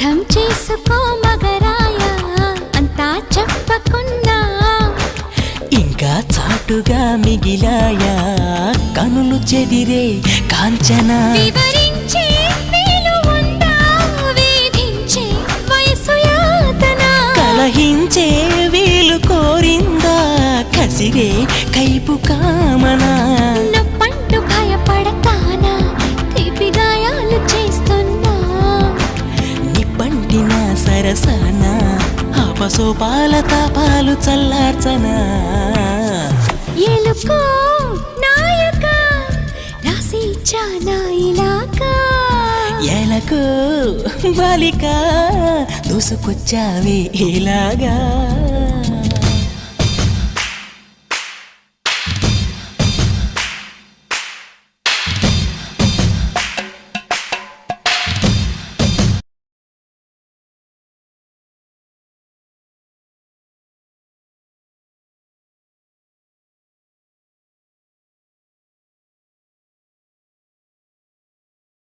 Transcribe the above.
అర్థం చేసుకో మగరాయ అంతా చెప్పకున్నా ఇంకా చాటుగా మిగిలాయా కనులు చెదిరే కాంచన వివరించే వీలు ఉందా వేధించే వయసు యాతన కలహించే వీలు కోరిందా కసిరే కైపు కామనా నొప్పంటూ భయపడతానా తీపి గాయాలు చేస్తున్నా నిప్పంటిన సరసన అపసోపాల తాపాలు చల్లార్చనా ఎలుకో నాయక రాసి చానా ఇలాగా ఎలకు బాలిక దూసుకొచ్చావే ఇలాగా